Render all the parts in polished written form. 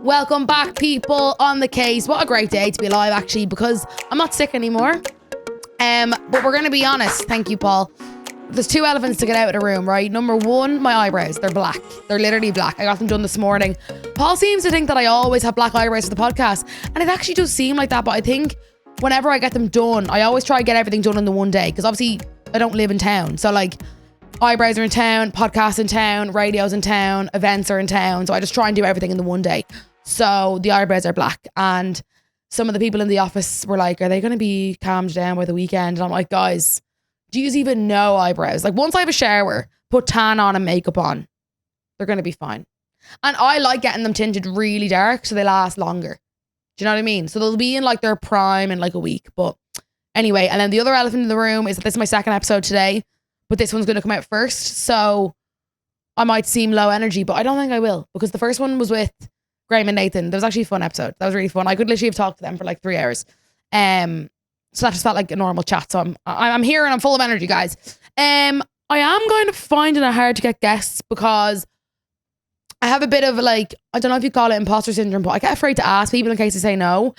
Welcome back, people, on the case. What a great day to be alive, actually, because I'm not sick anymore. But we're going to be honest. Thank you, Paul. There's two elephants to get out of the room, right? Number one, my eyebrows. They're black. They're literally black. I got them done this morning. Paul seems to think that I always have black eyebrows for the podcast, and it actually does seem like that, but I think whenever I get them done, I always try to get everything done in the one day, because obviously I don't live in town. So like, eyebrows are in town, podcasts in town, radio's in town, events are in town. So I just try and do everything in the one day. So the eyebrows are black, and some of the people in the office were like, are they going to be calmed down by the weekend? And I'm like, guys, do you even know eyebrows? Like, once I have a shower, put tan on and makeup on, they're going to be fine. And I like getting them tinted really dark so they last longer. Do you know what I mean? So they'll be in like their prime in like a week. But anyway, and then the other elephant in the room is that this is my second episode today, but this one's going to come out first. So I might seem low energy, but I don't think I will, because the first one was with Graham and Nathan. That was actually a fun episode. That was really fun. I could literally have talked to them for like 3 hours. So that just felt like a normal chat. So I'm here and I'm full of energy, guys. I am kind of finding it hard to get guests because I have a bit of like, I don't know if you call it imposter syndrome, but I get afraid to ask people in case they say no.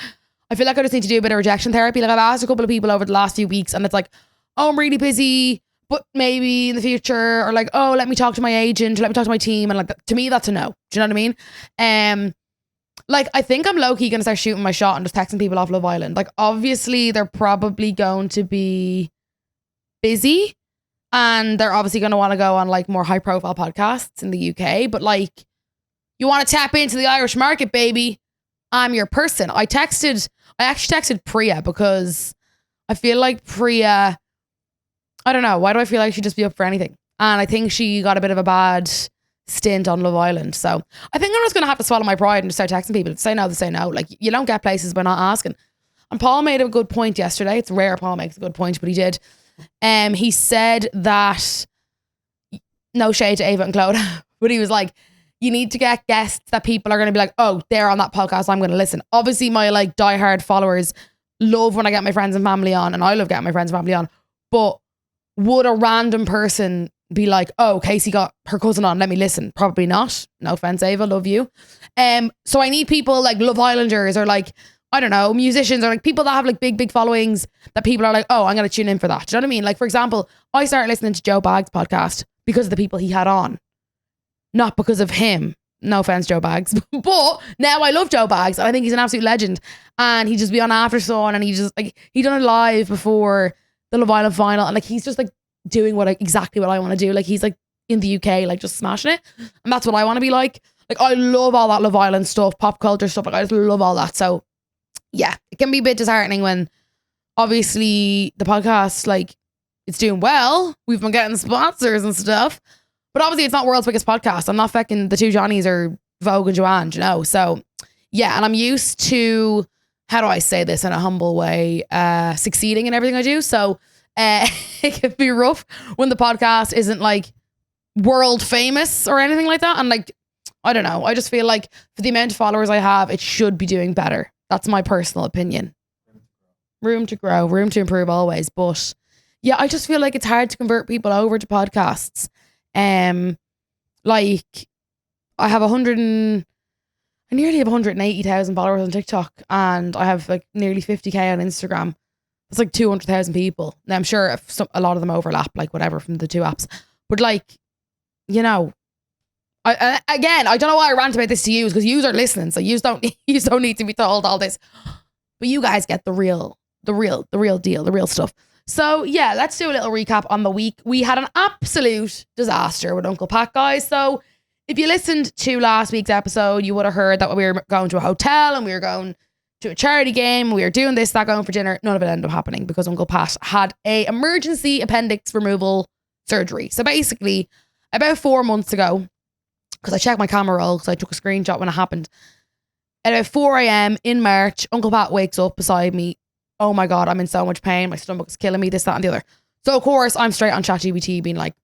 I feel like I just need to do a bit of rejection therapy. Like, I've asked a couple of people over the last few weeks, and it's like, oh, I'm really busy, but maybe in the future, or like, oh, let me talk to my agent, let me talk to my team. And like, to me, that's a no. Do you know what I mean? Like, I think I'm low-key going to start shooting my shot and just texting people off Love Island. Like, obviously, they're probably going to be busy, and they're obviously going to want to go on, like, more high-profile podcasts in the UK. But, like, you want to tap into the Irish market, baby, I'm your person. I actually texted Priya, because I feel like Priya, I don't know, why do I feel like she'd just be up for anything? And I think she got a bit of a bad stint on Love Island. So I think I'm just going to have to swallow my pride and just start texting people. Say no, they say no. Like, you don't get places by not asking. And Paul made a good point yesterday. It's rare Paul makes a good point, but he did. He said that, no shade to Ava and Claude, but he was like, you need to get guests that people are going to be like, oh, they're on that podcast, I'm going to listen. Obviously, my like diehard followers love when I get my friends and family on, and I love getting my friends and family on. But would a random person be like, oh, Kasey got her cousin on, let me listen? Probably not. No offense, Ava, love you. So I need people like Love Islanders, or like, I don't know, musicians, or like people that have like big followings that people are like, oh, I'm going to tune in for that. Do you know what I mean? Like, for example, I started listening to Joe Baggs' podcast because of the people he had on, not because of him. No offense, Joe Baggs. But now I love Joe Baggs, and I think he's an absolute legend. And he just be on After Sun, and he just like, he done it live before the Love Island final, and like, he's just like doing exactly what I want to do. Like, he's like in the UK, like just smashing it, and that's what I want to be like. Like, I love all that Love Island stuff, pop culture stuff. Like, I just love all that. So yeah, it can be a bit disheartening when obviously the podcast, like, it's doing well. We've been getting sponsors and stuff, but obviously it's not world's biggest podcast. I'm not fucking the two Johnnies or Vogue and Joanne, you know? So yeah, and I'm used to, how do I say this in a humble way, succeeding in everything I do. So it can be rough when the podcast isn't like world famous or anything like that. And like, I don't know, I just feel like for the amount of followers I have, it should be doing better. That's my personal opinion. Room to grow, room to improve always. But yeah, I just feel like it's hard to convert people over to podcasts. Like, I have I nearly have 180,000 followers on TikTok, and I have like nearly 50k on Instagram. It's like 200,000 people. Now, I'm sure a lot of them overlap, like whatever, from the two apps. But like, you know, I don't know why I rant about this to you, because you are listening, so you don't need to be told all this. But you guys get the real deal, the real stuff. So yeah, let's do a little recap on the week. We had an absolute disaster with Uncle Pat, guys. So if you listened to last week's episode, you would have heard that we were going to a hotel and we were going to a charity game. We were doing this, that, going for dinner. None of it ended up happening because Uncle Pat had a emergency appendix removal surgery. So basically, about 4 months ago, because I checked my camera roll because I took a screenshot when it happened, at about 4 a.m. in March, Uncle Pat wakes up beside me. Oh my God, I'm in so much pain. My stomach is killing me, this, that, and the other. So of course, I'm straight on ChatGPT being like,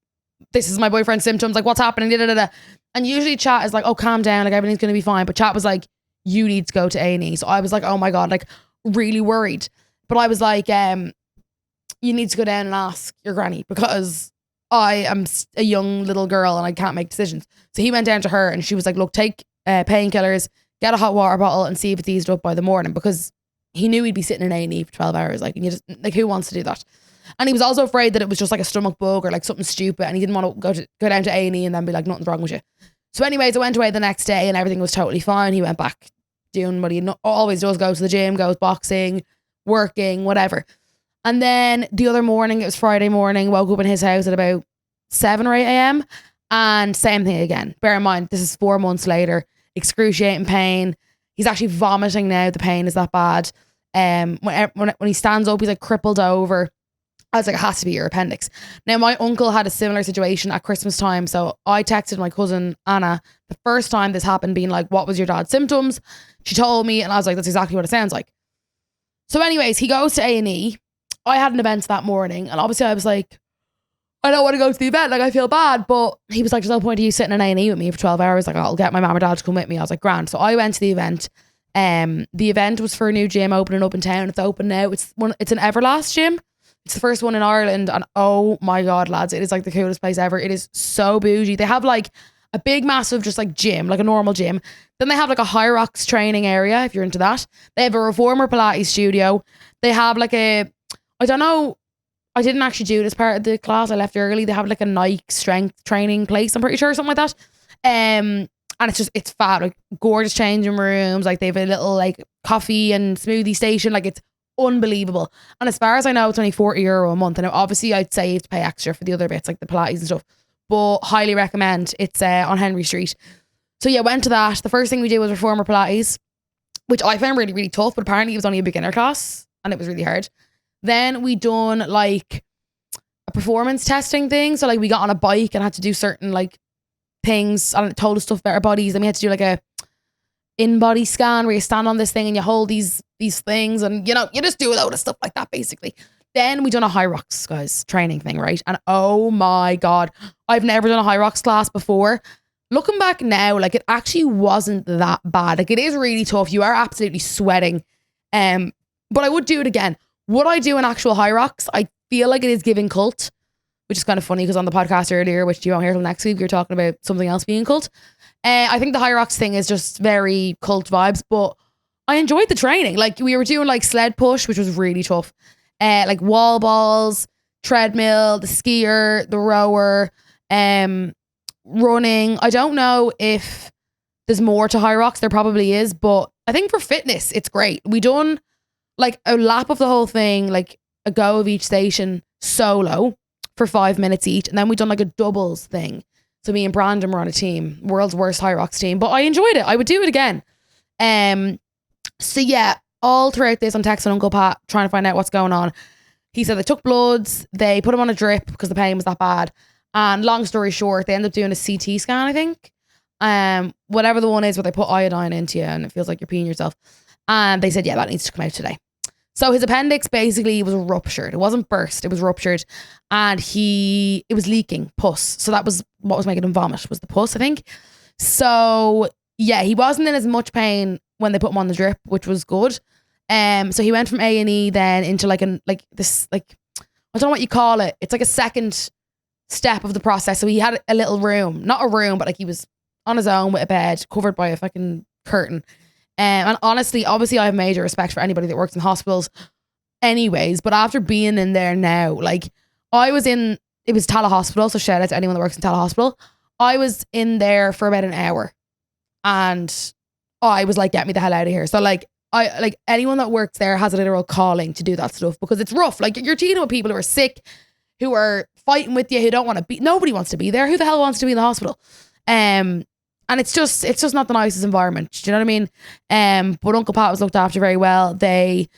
this is my boyfriend's symptoms. Like, what's happening? Da, da, da, da. And usually chat is like, oh, calm down. Like, everything's going to be fine. But chat was like, you need to go to A&E. So I was like, oh my God, like really worried. But I was like, you need to go down and ask your granny, because I am a young little girl and I can't make decisions. So he went down to her and she was like, look, take painkillers, get a hot water bottle and see if it's eased up by the morning, because he knew he'd be sitting in A&E for 12 hours. Like, and you just, like, who wants to do that? And he was also afraid that it was just like a stomach bug or like something stupid, and he didn't want to go down to A&E and then be like, nothing's wrong with you. So anyways, I went away the next day and everything was totally fine. He went back doing what he always does, goes to the gym, goes boxing, working, whatever. And then the other morning, it was Friday morning, woke up in his house at about 7 or 8 a.m. and same thing again. Bear in mind, this is 4 months later, excruciating pain. He's actually vomiting now. The pain is that bad. When he stands up, he's like crippled over. I was like, it has to be your appendix. Now, my uncle had a similar situation at Christmas time. So I texted my cousin, Anna, the first time this happened, being like, what was your dad's symptoms? She told me, and I was like, that's exactly what it sounds like. So anyways, he goes to A&E. I had an event that morning, and obviously I was like, I don't want to go to the event. Like, I feel bad. But he was like, there's no point of you sitting in A&E with me for 12 hours. Like, I'll get my mum or dad to come with me. I was like, grand. So I went to the event. The event was for a new gym opening up in town. It's open now. It's an Everlast gym. It's the first one in Ireland, and oh my God, lads, it is like the coolest place ever. It is so bougie. They have like a big, massive, just like gym, like a normal gym. Then they have like a high rocks training area, if you're into that. They have a reformer Pilates studio. They have like I don't know, I didn't actually do this part of the class. I left early. They have like a Nike strength training place, I'm pretty sure, something like that. And it's fab, like gorgeous changing rooms. Like they have a little like coffee and smoothie station. Like it's unbelievable. And as far as I know, it's only €40 a month. And obviously I'd say you have to pay extra for the other bits like the Pilates and stuff, but highly recommend. It's on Henry Street. So yeah, went to that. The first thing we did was reformer Pilates, which I found really, really tough, but apparently it was only a beginner class and it was really hard. Then we done like a performance testing thing. So like we got on a bike and had to do certain like things, and it told us stuff about our bodies. Then we had to do like a in-body scan where you stand on this thing and you hold these things, and you know, you just do a load of stuff like that basically. Then we done a high rocks, guys, training thing, right? And oh my God, I've never done a high rocks class before. Looking back now, like it actually wasn't that bad. Like it is really tough. You are absolutely sweating. But I would do it again. Would I do an actual high rocks? I feel like it is giving cult, which is kind of funny because on the podcast earlier, which you won't hear till next week, we were talking about something else being cult. I think the high rocks thing is just very cult vibes, but I enjoyed the training. Like we were doing like sled push, which was really tough. Like wall balls, treadmill, the skier, the rower, running. I don't know if there's more to high rocks. There probably is, but I think for fitness, it's great. We done like a lap of the whole thing, like a go of each station solo for 5 minutes each. And then we done like a doubles thing. So me and Brandon were on a team, world's worst high rocks team, but I enjoyed it. I would do it again. So yeah, all throughout this, I'm texting Uncle Pat, trying to find out what's going on. He said they took bloods, they put him on a drip because the pain was that bad. And long story short, they ended up doing a CT scan, I think. Whatever the one is where they put iodine into you and it feels like you're peeing yourself. And they said, yeah, that needs to come out today. So his appendix basically was ruptured. It wasn't burst, it was ruptured. And it was leaking pus. So that was what was making him vomit, was the pus, I think. So yeah, he wasn't in as much pain when they put him on the drip, which was good. So he went from A&E then into I don't know what you call it. It's like a second step of the process. So he had a little room, not a room, but like he was on his own with a bed covered by a fucking curtain. And honestly, obviously I have major respect for anybody that works in hospitals anyways, but after being in there now, like it was Tala Hospital, so shout out to anyone that works in Tala Hospital. I was in there for about an hour and I was like, get me the hell out of here. So anyone that works there has a literal calling to do that stuff because it's rough. Like you're dealing with people who are sick, who are fighting with you, who don't want to be, nobody wants to be there. Who the hell wants to be in the hospital? And it's just not the nicest environment. Do you know what I mean? But Uncle Pat was looked after very well. They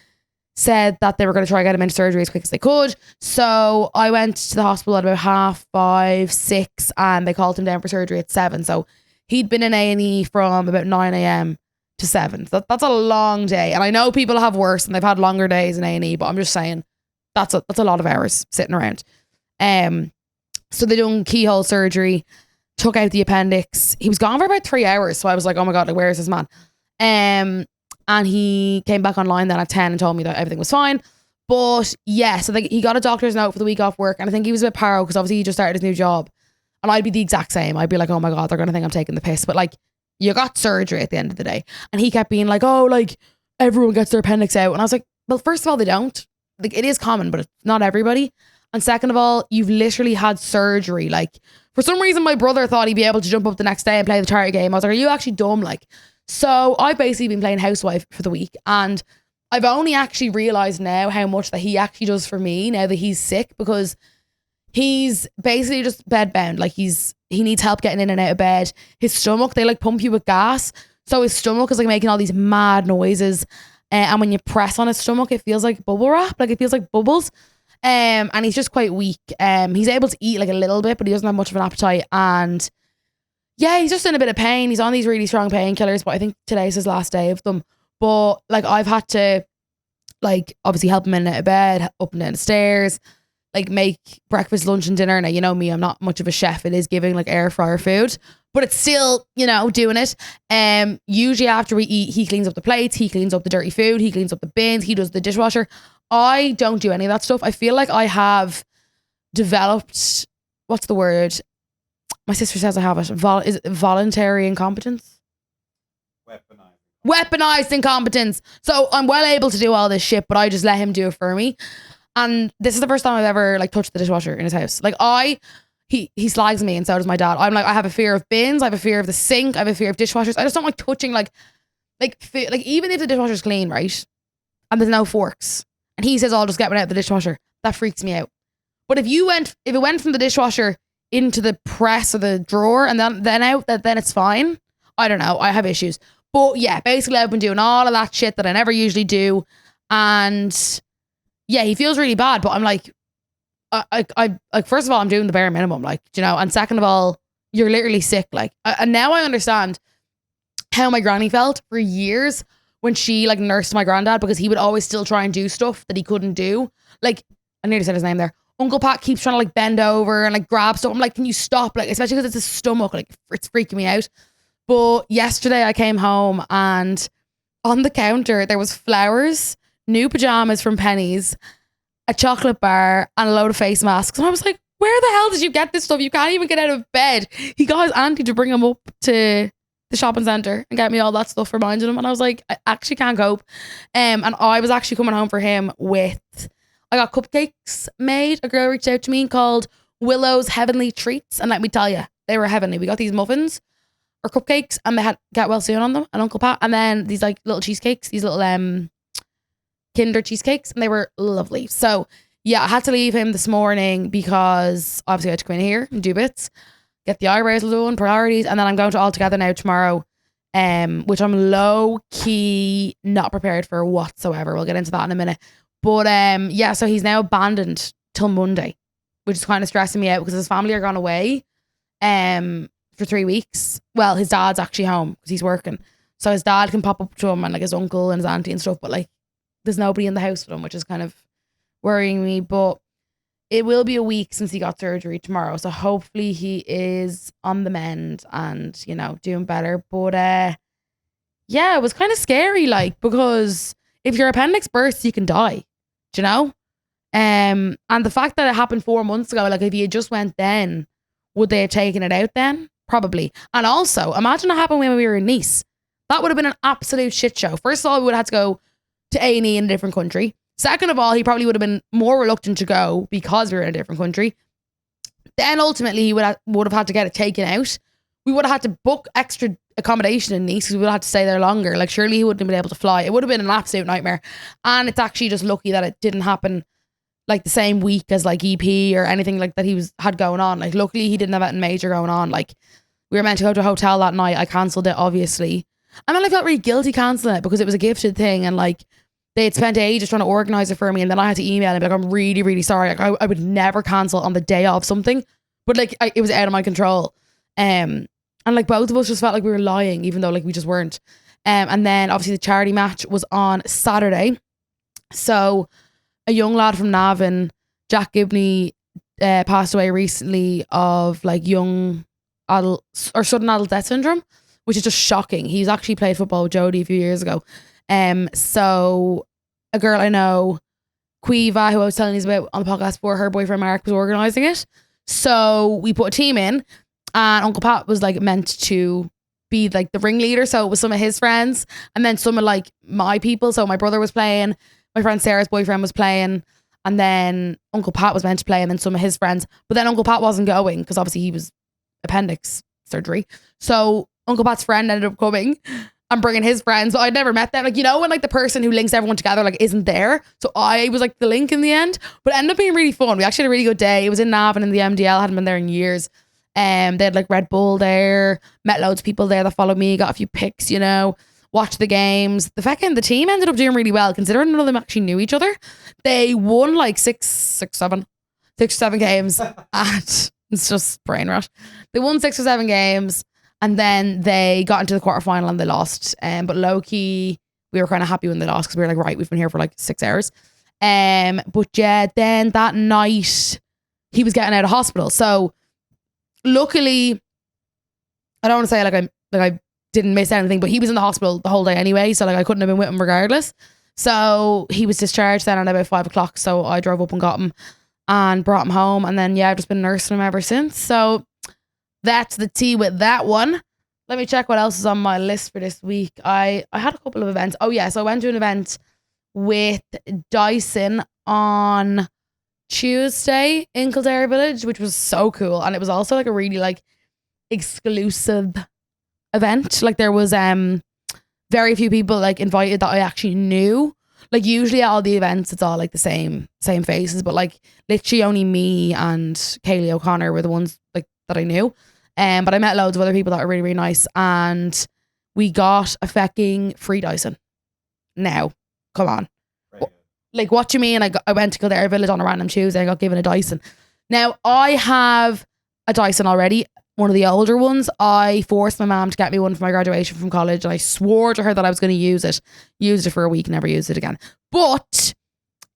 said that they were going to try to get him into surgery as quick as they could. So I went to the hospital at about 5:30, 6, and they called him down for surgery at 7. So he'd been in A&E from about 9 a.m. to 7. So that's a long day. And I know people have worse and they've had longer days in A&E, but I'm just saying that's a lot of hours sitting around. So they done keyhole surgery, took out the appendix. He was gone for about 3 hours. So I was like, oh my God, like, where is this man? And he came back online then at 10 and told me that everything was fine. But yeah, so he got a doctor's note for the week off work. And I think he was a bit paro because obviously he just started his new job. And I'd be the exact same. I'd be like, oh my God, they're going to think I'm taking the piss. But like, you got surgery at the end of the day. And he kept being like, oh, like everyone gets their appendix out. And I was like, well, first of all, they don't. Like it is common, but it's not everybody. And second of all, you've literally had surgery. Like for some reason, my brother thought he'd be able to jump up the next day and play the charity game. I was like, are you actually dumb? Like, so I've basically been playing housewife for the week, and I've only actually realized now how much that he actually does for me now that he's sick, because he's basically just bedbound. Like he needs help getting in and out of bed. His stomach, they like pump you with gas. So his stomach is like making all these mad noises. And when you press on his stomach, it feels like bubble wrap. Like it feels like bubbles. And he's just quite weak. He's able to eat like a little bit, but he doesn't have much of an appetite. And yeah, he's just in a bit of pain. He's on these really strong painkillers, but I think today's his last day of them. But like I've had to like obviously help him in and out of bed, up and down the stairs, like make breakfast, lunch and dinner. Now, you know me, I'm not much of a chef. It is giving like air fryer food, but it's still, you know, doing it. Usually after we eat, he cleans up the plates, he cleans up the dirty food, he cleans up the bins, he does the dishwasher. I don't do any of that stuff. I feel like I have developed, what's the word? My sister says I have it. Is it voluntary incompetence? Weaponized incompetence. So I'm well able to do all this shit, but I just let him do it for me. And this is the first time I've ever like touched the dishwasher in his house. Like he slags me, and so does my dad. I'm like, I have a fear of bins. I have a fear of the sink. I have a fear of dishwashers. I just don't like touching like even if the dishwasher's clean, right? And there's no forks, and he says, I'll just get one out of the dishwasher. That freaks me out. But if it went from the dishwasher into the press or the drawer and then out, then it's fine. I don't know. I have issues. But yeah, basically I've been doing all of that shit that I never usually do. And yeah, he feels really bad, but I'm like, I first of all, I'm doing the bare minimum, like, you know, and second of all, you're literally sick. Like, and now I understand how my granny felt for years when she like nursed my granddad, because he would always still try and do stuff that he couldn't do. Like, I nearly said his name there. Uncle Pat keeps trying to like bend over and like grab stuff. I'm like, can you stop? Like, especially because it's his stomach, like it's freaking me out. But yesterday I came home and on the counter there was flowers, new pajamas from Penny's, a chocolate bar and a load of face masks. And I was like, where the hell did you get this stuff? You can't even get out of bed. He got his auntie to bring him up to the shopping centre and get me all that stuff reminding him. And I was like, I actually can't cope. And I was actually coming home for him with, I got cupcakes made. A girl reached out to me called Willow's Heavenly Treats. And let me tell you, they were heavenly. We got these muffins or cupcakes and they had Get Well Soon on them and Uncle Pat. And then these like little cheesecakes, these little Kinder cheesecakes, and they were lovely. So yeah, I had to leave him this morning because obviously I had to come in here and do bits, get the eyebrows done, priorities, and then I'm going to All Together now tomorrow, which I'm low key not prepared for whatsoever. We'll get into that in a minute. But yeah, so he's now abandoned till Monday, which is kind of stressing me out because his family are gone away for 3 weeks. Well, his dad's actually home because he's working, so his dad can pop up to him and like his uncle and his auntie and stuff, but like there's nobody in the house with him, which is kind of worrying me. But it will be a week since he got surgery tomorrow, so hopefully he is on the mend and, you know, doing better. But yeah, it was kind of scary, like, because if your appendix bursts, you can die, do you know? And the fact that it happened 4 months ago, like if he had just went then, would they have taken it out then? Probably. And also, imagine it happened when we were in Nice. That would have been an absolute shit show. First of all, we would have had to go to A&E in a different country. Second of all, he probably would have been more reluctant to go because we were in a different country. Then ultimately, he would have had to get it taken out. We would have had to book extra accommodation in Nice because we would have had to stay there longer. Like, surely he wouldn't have been able to fly. It would have been an absolute nightmare. And it's actually just lucky that it didn't happen like the same week as like EP or anything like that had going on. Like, luckily he didn't have anything major going on. Like, we were meant to go to a hotel that night. I cancelled it, obviously. And then I felt really guilty cancelling it because it was a gifted thing and like they had spent ages trying to organise it for me, and then I had to email and be like, I'm really, really sorry. Like, I would never cancel on the day of something, but like it was out of my control. And like both of us just felt like we were lying, even though like we just weren't. And then obviously the charity match was on Saturday. So a young lad from Navan, Jack Gibney, passed away recently of like young adult or sudden adult death syndrome, which is just shocking. He's actually played football with Jodie a few years ago. So a girl I know, Quiva, who I was telling you about on the podcast before, her boyfriend Mark was organising it. So we put a team in and Uncle Pat was like meant to be like the ringleader. So it was some of his friends and then some of like my people. So my brother was playing, my friend Sarah's boyfriend was playing, and then Uncle Pat was meant to play, and then some of his friends. But then Uncle Pat wasn't going because obviously he was appendix surgery. So Uncle Pat's friend ended up coming and bringing his friends. But I'd never met them. Like, you know, when like the person who links everyone together like isn't there. So I was like the link in the end. But it ended up being really fun. We actually had a really good day. It was in Navan in the MDL. Hadn't been there in years. They had like Red Bull there. Met loads of people there that followed me. Got a few pics, you know. Watched the games. The team ended up doing really well considering none of them actually knew each other. They won like six, seven games at... It's just brain rot. They won 6 or 7 games and then they got into the quarterfinal and they lost. But low key, we were kind of happy when they lost because we were like, right, we've been here for like 6 hours. But yeah, then that night he was getting out of hospital. So luckily, I don't want to say I didn't miss anything, but he was in the hospital the whole day anyway. So like I couldn't have been with him regardless. So he was discharged then at about 5 o'clock. So I drove up and got him and brought him home. And then, yeah, I've just been nursing him ever since. So that's the tea with that one. Let me check what else is on my list for this week. I had a couple of events. Oh, yeah. So I went to an event with Dyson on Tuesday in Kildare Village, which was so cool. And it was also like a really like exclusive event. Like there was very few people like invited that I actually knew. Like usually at all the events, it's all like the same faces, but like literally only me and Kaylee O'Connor were the ones like that I knew. But I met loads of other people that were really, really nice, and we got a fucking free Dyson. Now, come on. Right. Like what do you mean? I went to Kildare Village on a random Tuesday. I got given a Dyson. Now I have a Dyson already. One of the older ones. I forced my mom to get me one for my graduation from college, and I swore to her that I was going to use it. Used it for a week, never used it again. But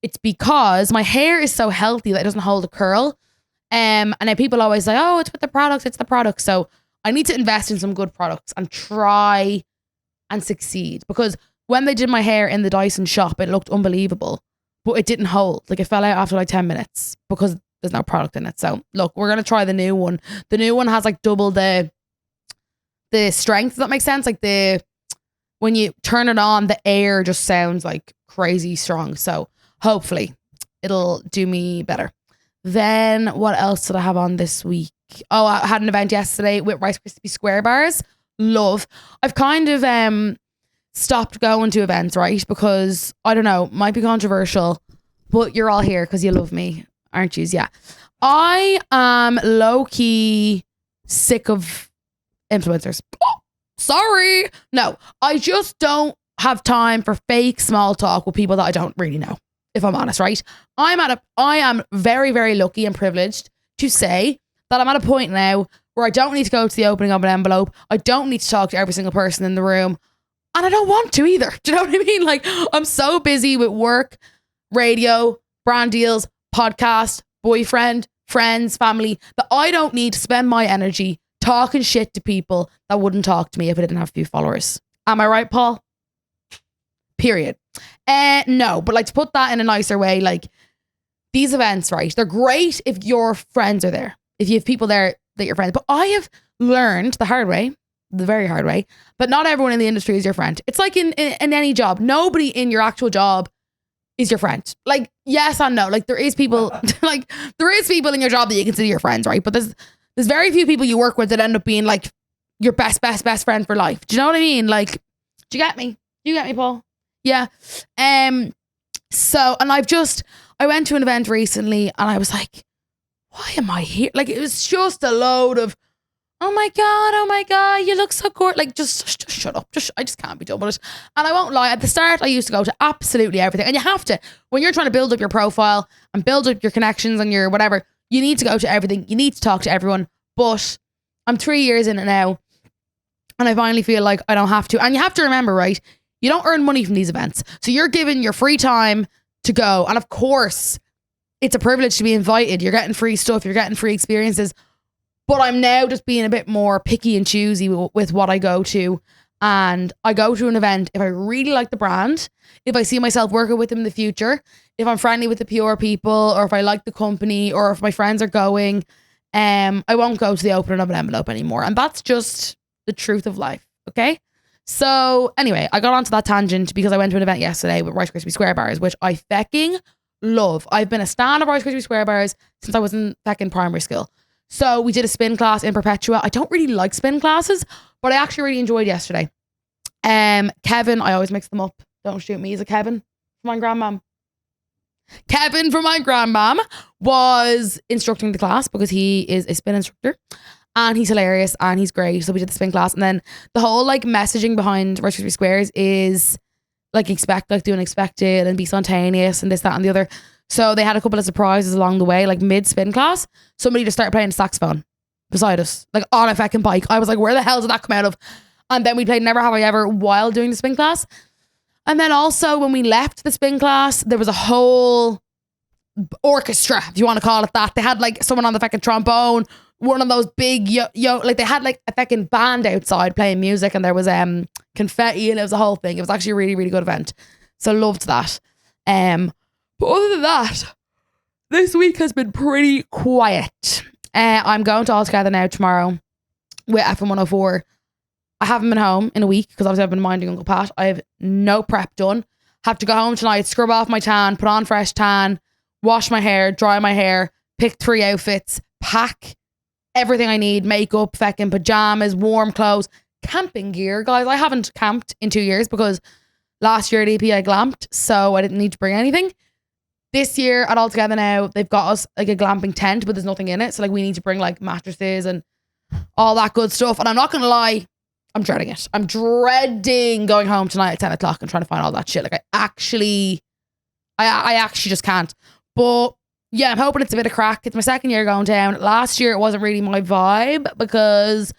it's because my hair is so healthy that it doesn't hold a curl. And then people always say, oh, it's with the product, it's the product. So I need to invest in some good products and try and succeed, because when they did my hair in the Dyson shop, it looked unbelievable, but it didn't hold. Like it fell out after like 10 minutes because there's no product in it. So look, we're going to try the new one. The new one has like double the strength. Does that make sense? Like when you turn it on, the air just sounds like crazy strong. So hopefully it'll do me better. Then what else did I have on this week? Oh, I had an event yesterday with Rice Krispie Square Bars. Love. I've kind of stopped going to events, right? Because I don't know, might be controversial, but you're all here because you love me. Aren't you? Yeah. I am low-key sick of influencers. Oh, sorry. No, I just don't have time for fake small talk with people that I don't really know, if I'm honest, right? I am very, very lucky and privileged to say that I'm at a point now where I don't need to go to the opening of an envelope. I don't need to talk to every single person in the room. And I don't want to either. Do you know what I mean? Like, I'm so busy with work, radio, brand deals, podcast, boyfriend, friends, family, that I don't need to spend my energy talking shit to people that wouldn't talk to me if I didn't have a few followers. Am I right, Paul? Period. No, but like to put that in a nicer way, like these events, right? They're great if your friends are there, if you have people there that you're friends. But I have learned the hard way, the very hard way, but not everyone in the industry is your friend. It's like in any job, nobody in your actual job is your friend. Like, yes and no. Like there is people, like there is people in your job that you consider your friends, right? But there's very few people you work with that end up being like your best friend for life. Do you know what I mean? Like, do you get me? Do you get me, Paul? Yeah. So, and I went to an event recently and I was like, why am I here? Like, it was just a load of, oh my God, you look so gorgeous. Like, just shut up. I just can't be done with it. And I won't lie, at the start, I used to go to absolutely everything. And you have to, when you're trying to build up your profile and build up your connections and your whatever, you need to go to everything. You need to talk to everyone. But I'm 3 years in it now and I finally feel like I don't have to. And you have to remember, right? You don't earn money from these events. So you're given your free time to go. And of course, it's a privilege to be invited. You're getting free stuff. You're getting free experiences. But I'm now just being a bit more picky and choosy with what I go to. And I go to an event if I really like the brand, if I see myself working with them in the future, if I'm friendly with the PR people, or if I like the company, or if my friends are going, I won't go to the opening of an envelope anymore. And that's just the truth of life. Okay. So anyway, I got onto that tangent because I went to an event yesterday with Rice Krispie Square Bars, which I fucking love. I've been a stan of Rice Krispie Square Bars since I was in fucking primary school. So we did a spin class in Perpetua. I don't really like spin classes, but I actually really enjoyed yesterday. Kevin, I always mix them up. Don't shoot me. Is it Kevin from my grandmom? Kevin from my grandmom was instructing the class because he is a spin instructor. And he's hilarious and he's great. So we did the spin class. And then the whole like messaging behind Rice Krispie Squares is like do unexpected and be spontaneous and this, that, and the other. So they had a couple of surprises along the way, like mid spin class. Somebody just started playing the saxophone beside us, like on a fucking bike. I was like, where the hell did that come out of? And then we played Never Have I Ever while doing the spin class. And then also when we left the spin class, there was a whole orchestra, if you want to call it that. They had like someone on the fucking trombone, one of those big like they had like a fucking band outside playing music, and there was confetti, and it was a whole thing. It was actually a really, really good event. So loved that. But other than that, this week has been pretty quiet. I'm going to All Together now tomorrow with FM 104. I haven't been home in a week because obviously I've been minding Uncle Pat. I have no prep done. Have to go home tonight, scrub off my tan, put on fresh tan, wash my hair, dry my hair, pick 3 outfits, pack everything I need, makeup, fucking pajamas, warm clothes, camping gear. Guys, I haven't camped in 2 years because last year at EP I glamped, so I didn't need to bring anything. This year at All Together now, they've got us like a glamping tent, but there's nothing in it. So like we need to bring like mattresses and all that good stuff. And I'm not going to lie, I'm dreading it. I'm dreading going home tonight at 10 o'clock and trying to find all that shit. Like I actually just can't. But yeah, I'm hoping it's a bit of crack. It's my second year going down. Last year, it wasn't really my vibe because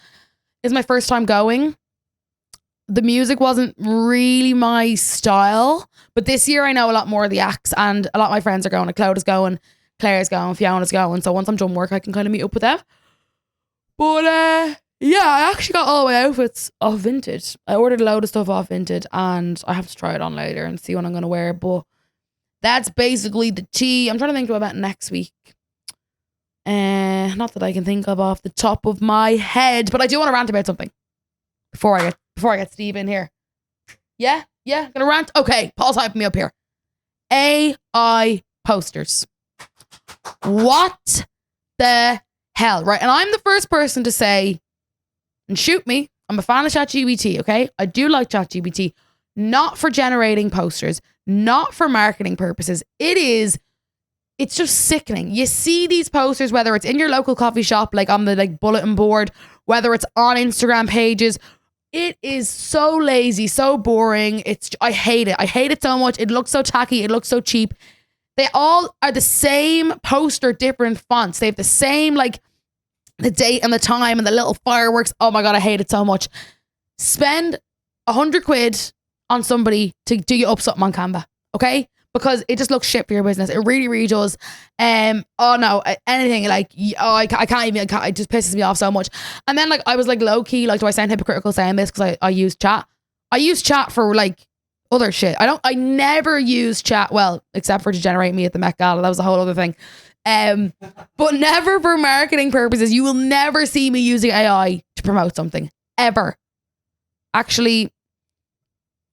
it's my first time going. The music wasn't really my style. But this year, I know a lot more of the acts, and a lot of my friends are going. Like Cloda's going, Claire's going, Fiona's going. So once I'm done work, I can kind of meet up with them. But yeah, I actually got all my outfits off Vinted. I ordered a load of stuff off Vinted, and I have to try it on later and see what I'm going to wear. But that's basically the tea. I'm trying to think about next week. Not that I can think of off the top of my head, but I do want to rant about something before I get Steve in here. Yeah, gonna rant. Okay, Paul's hyping me up here. AI posters. What the hell, right? And I'm the first person to say, and shoot me, I'm a fan of ChatGPT, okay? I do like ChatGPT, not for generating posters, not for marketing purposes. It's just sickening. You see these posters, whether it's in your local coffee shop, like on the like bulletin board, whether it's on Instagram pages. It is so lazy, so boring. I hate it. I hate it so much. It looks so tacky. It looks so cheap. They all are the same poster, different fonts. They have the same, like, the date and the time and the little fireworks. Oh my God, I hate it so much. Spend 100 quid on somebody to do you up something on Canva, okay? Because it just looks shit for your business. It really, really does. Oh no, anything like, I can't even, it just pisses me off so much. And then like, I was like low key, like, do I sound hypocritical saying this? Because I use chat. I use chat for like other shit. I never use chat, well, except for to generate me at the Met Gala. That was a whole other thing. But never for marketing purposes. You will never see me using AI to promote something, ever. Actually,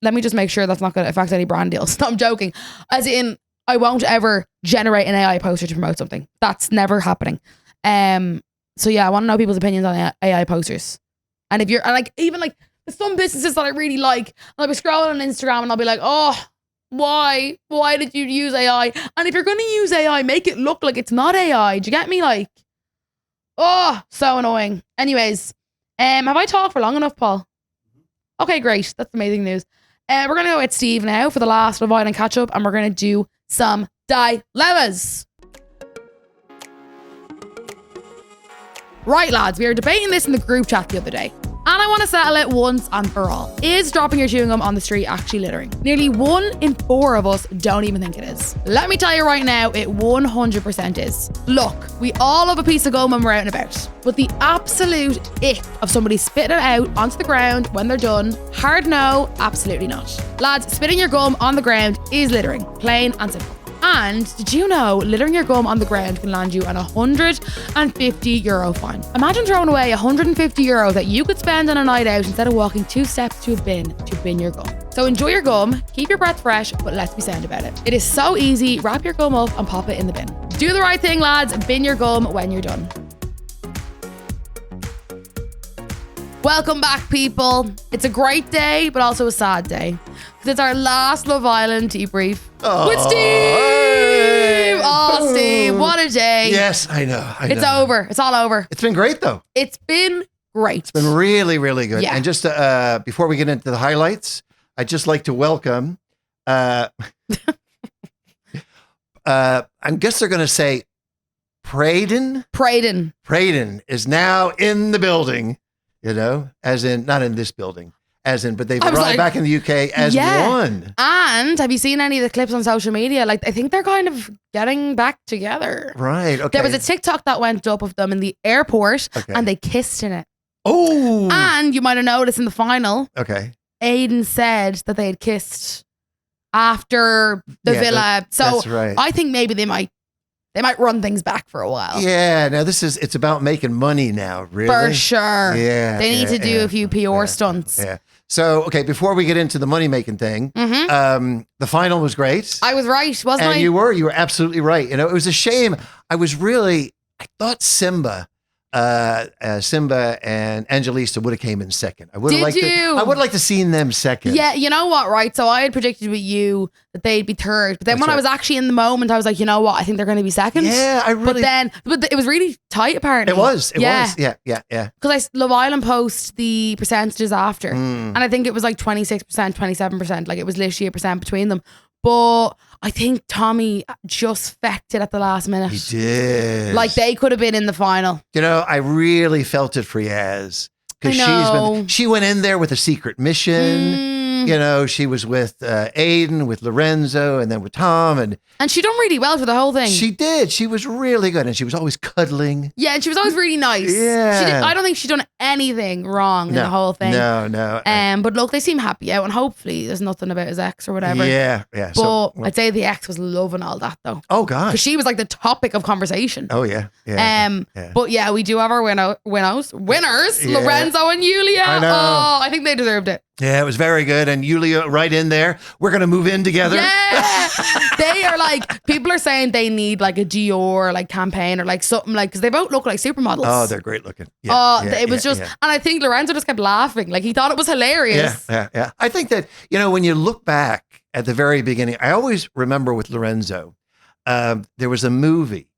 let me just make sure that's not going to affect any brand deals. No, I'm joking. As in, I won't ever generate an AI poster to promote something. That's never happening. So yeah, I want to know people's opinions on AI posters. And if you're, and like, even like some businesses that I really like, and I'll be scrolling on Instagram and I'll be like, oh, why did you use AI? And if you're going to use AI, make it look like it's not AI. Do you get me? Like, oh, so annoying. Anyways, have I talked for long enough, Paul? Okay, great. That's amazing news. We're going to go with Steve now for the last Avoid and Catch Up, and we're going to do some dilemmas. Right, lads, we were debating this in the group chat the other day, and I want to settle it once and for all. Is dropping your chewing gum on the street actually littering? Nearly 1 in 4 of us don't even think it is. Let me tell you right now, it 100% is. Look, we all love a piece of gum when we're out and about, but the absolute ick of somebody spitting it out onto the ground when they're done, hard no, absolutely not. Lads, spitting your gum on the ground is littering, plain and simple. And did you know littering your gum on the ground can land you an €150 fine? Imagine throwing away €150 that you could spend on a night out instead of walking 2 steps to a bin to bin your gum. So enjoy your gum, keep your breath fresh, but let's be sound about it. It is so easy. Wrap your gum up and pop it in the bin. Do the right thing, lads. Bin your gum when you're done. Welcome back, people. It's a great day, but also a sad day. Because it's our last Love Island debrief with Steve. Hey. Oh, Steve, what a day. Yes, I know. It's over. It's all over. It's been great, though. It's been great. It's been really, really good. Yeah. And just before we get into the highlights, I'd just like to welcome, I guess they're going to say Praden. Praden is now in the building, as in, not in this building, as in, but they've arrived back in the UK as one. And have you seen any of the clips on social media? Like, I think they're kind of getting back together. Right, okay. There was a TikTok that went up of them in the airport and they kissed in it. Oh. And you might have noticed in the final. Okay. Aiden said that they had kissed after the villa. So that's right. I think maybe they might run things back for a while. Yeah, now it's about making money now, really. For sure. Yeah. They need to do a few PR stunts. Yeah. So, okay, before we get into the money-making thing, the final was great. I was right, wasn't I? And you were absolutely right. It was a shame. I thought Simba and Angelisa would have came in second. I would have liked to seen them second. Yeah, you know what, right? So I had predicted with you that they'd be third. But then I was actually in the moment, I was like, you know what? I think they're going to be second. Yeah, But it was really tight, apparently. It was. Yeah. Because Love Island post the percentages after. And I think it was like 26%, 27%. Like, it was literally a percent between them. But I think Tommy just fecked it at the last minute. He did. Like, they could have been in the final. I really felt it for Yaz. Because she went in there with a secret mission. She was with Aiden, with Lorenzo, and then with Tom. And she done really well for the whole thing. She did. She was really good. And she was always cuddling. Yeah, and she was always really nice. Yeah. I don't think she done anything wrong in the whole thing. No. But look, they seem happy out, and hopefully there's nothing about his ex or whatever. Yeah. But I'd say the ex was loving all that, though. Oh, God. Because she was like the topic of conversation. Oh, yeah. But yeah, we do have our winners. Yeah. Lorenzo and Yulia. I know. Oh, I think they deserved it. Yeah, it was very good. And Yulia right in there. We're going to move in together. Yeah. They are like, people are saying they need like a Dior like campaign or like something like, because they both look like supermodels. Oh, they're great looking. Yeah, it was just, and I think Lorenzo just kept laughing. Like, he thought it was hilarious. Yeah. I think that, when you look back at the very beginning, I always remember with Lorenzo, there was a movie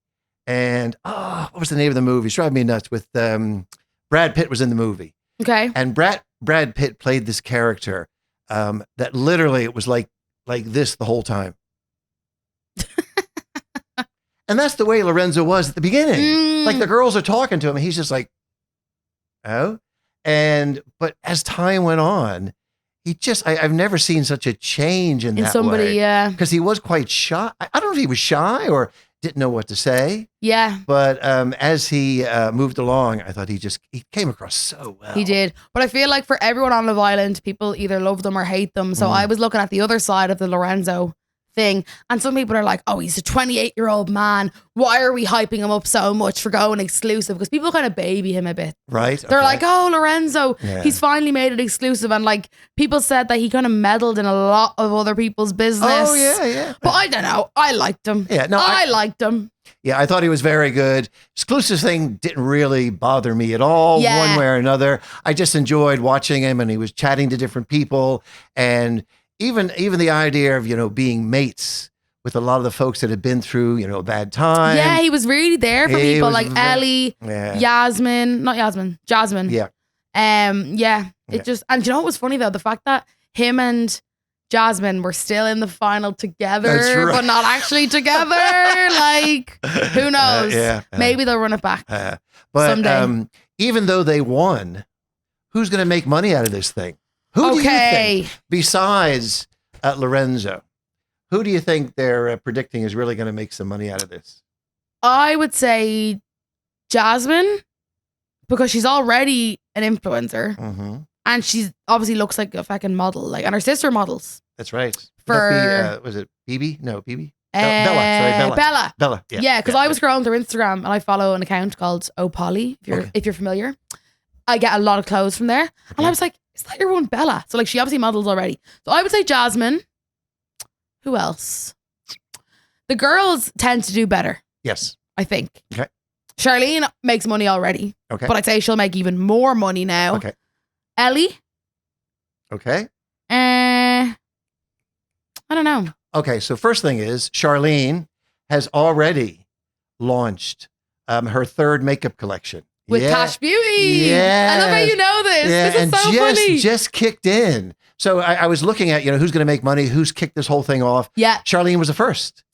and, what was the name of the movie? It's driving me nuts with, Brad Pitt was in the movie. Okay. And Brad Pitt played this character that literally it was like this the whole time. And that's the way Lorenzo was at the beginning. Like, the girls are talking to him and he's just like, oh. But as time went on, I've never seen such a change in that somebody, way. yeah. Because he was quite shy. I don't know if he was shy or didn't know what to say. Yeah. But as he moved along, I thought he came across so well. He did. But I feel like for everyone on Love Island, people either love them or hate them. So I was looking at the other side of the Lorenzo thing. And some people are like, oh, he's a 28-year-old man. Why are we hyping him up so much for going exclusive? Because people kind of baby him a bit. Right. They're like, oh, Lorenzo, he's finally made it exclusive. And like, people said that he kind of meddled in a lot of other people's business. Oh, yeah. But I don't know. I liked him. Yeah, no, I liked him. Yeah, I thought he was very good. Exclusive thing didn't really bother me at all, one way or another. I just enjoyed watching him, and he was chatting to different people. And even the idea of, being mates with a lot of the folks that had been through, a bad time. Yeah, he was really there for people like Ellie, Jasmine. Yeah. It just, and you know what was funny though? The fact that him and Jasmine were still in the final together, but not actually together. Like, who knows? Maybe they'll run it back someday. Even though they won, who's going to make money out of this thing? Who do you think, besides Lorenzo, who do you think they're predicting is really going to make some money out of this? I would say Jasmine, because she's already an influencer. And she obviously looks like a fucking model. Like, and her sister models. That's right. For was it BB? No, BB. Bella. Bella. Yeah, because I was scrolling through Instagram and I follow an account called Oh Polly, if you're familiar. I get a lot of clothes from there. And I was like, is that your one Bella? So like she obviously models already. So I would say Jasmine. Who else? The girls tend to do better. Yes. I think. Okay. Charlene makes money already. Okay. But I'd say she'll make even more money now. Okay. Ellie. Okay. I don't know. Okay, so first thing is Charlene has already launched her third makeup collection. With Cash Beauty. Yeah. I love how you know this. Yeah, this is and so funny. Just kicked in. So I was looking at, who's going to make money, who's kicked this whole thing off. Yeah. Charlene was the first.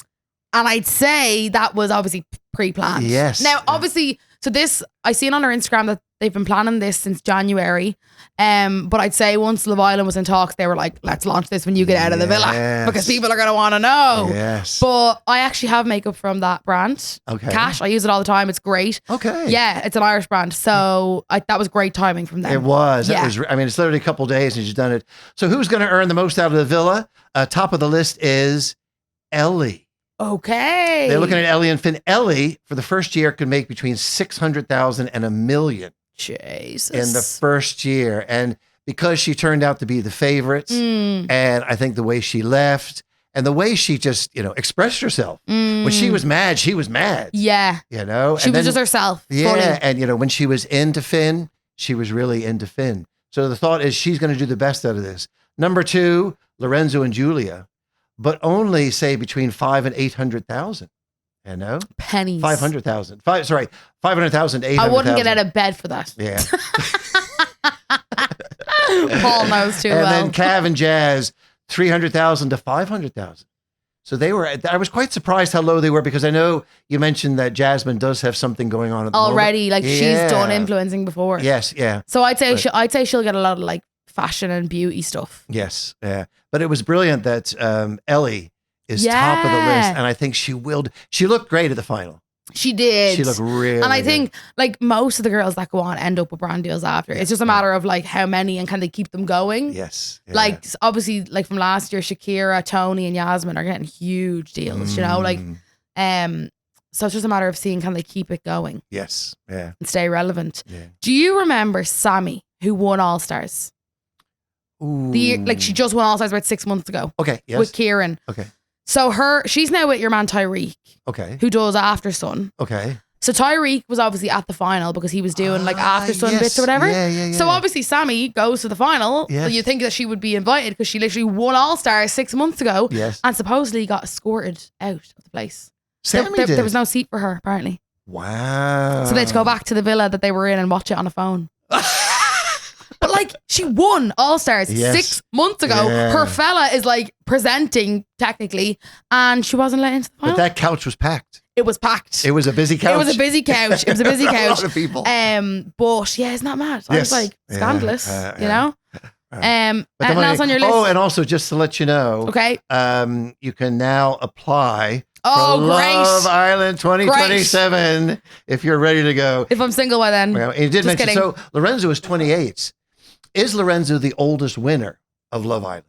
And I'd say that was obviously pre-planned. Yes. Now, obviously, so this, I seen on her Instagram that they've been planning this since January. But I'd say once Love Island was in talks, they were like, let's launch this when you get out of the villa. Because people are going to want to know. Yes. But I actually have makeup from that brand. Okay. Cash. I use it all the time. It's great. Okay. Yeah, it's an Irish brand. So that was great timing from them. It was. Yeah. It's literally a couple of days and she's done it. So who's going to earn the most out of the villa? Top of the list is Ellie. Okay. They're looking at Ellie and Finn. Ellie, for the first year, could make between $600,000 and $1 million. Jesus. In the first year. And because she turned out to be the favorite, and I think the way she left and the way she just, expressed herself. When she was mad, she was mad. Yeah. She was just herself. Yeah. Fully. And, when she was into Finn, she was really into Finn. So the thought is she's going to do the best out of this. Number 2, Lorenzo and Julia, but only say between 500,000 and 800,000. Pennies. 500,000. 500,000, 800,000. I wouldn't get out of bed for that. Yeah. Paul knows too and well. then Cav and Jazz, 300,000 to 500,000. So I was quite surprised how low they were because I know you mentioned that Jasmine does have something going on at the already. moment. Like she's done influencing before. Yes, yeah. So I'd say she'll get a lot of like fashion and beauty stuff. Yes, yeah. But it was brilliant that Ellie is top of the list, and I think she will. She looked great at the final. She did. She looked really And I good. think like most of the girls that go on end up with brand deals after. It's just a matter of like how many and can they keep them going. Yes. Yeah. Like obviously like from last year, Shakira, Tony and Yasmin are getting huge deals, so it's just a matter of seeing can they keep it going. Yes. Yeah. And stay relevant. Yeah. Do you remember Sammy who won All Stars? Ooh. She just won All Stars about 6 months ago. Okay. Yes. With Kieran. Okay. So she's now with your man Tyreek. Okay. Who does After Sun. Okay. So Tyreek was obviously at the final because he was doing like After Sun bits or whatever. Yeah. So obviously Sammy goes to the final. Yes. So you think that she would be invited because she literally won All Stars 6 months ago. Yes. And supposedly got escorted out of the place. Sammy did. There was no seat for her apparently. Wow. So they had to go back to the villa that they were in and watch it on a phone. But like she won All Stars 6 months ago. Yeah. Her fella is like presenting technically, and she wasn't let into the final. But that couch was packed. It was packed. It was a busy couch. It was a busy couch. It was a busy couch. A lot of people. But yeah, it's not mad. I was like scandalous. You know. Anything else on your list? Oh, and also just to let you know, okay. You can now apply. Oh, for great. Love Island 2027 if you're ready to go. If I'm single by then. Well, you did Just mention, kidding. so Lorenzo is 28. Is Lorenzo the oldest winner of Love Island?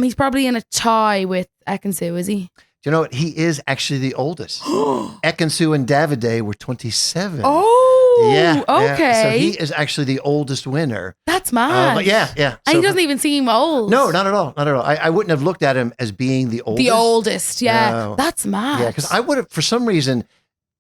He's probably in a tie with Ekansu, is he? Do you know what? He is actually the oldest. Ekansu and Davide were 27. Oh, yeah. okay. So he is actually the oldest winner. That's mad. But yeah. And So he doesn't even seem old. No, not at all. Not at all. I wouldn't have looked at him as being the oldest. The oldest, yeah. No. That's mad. Yeah, because I would have, for some reason,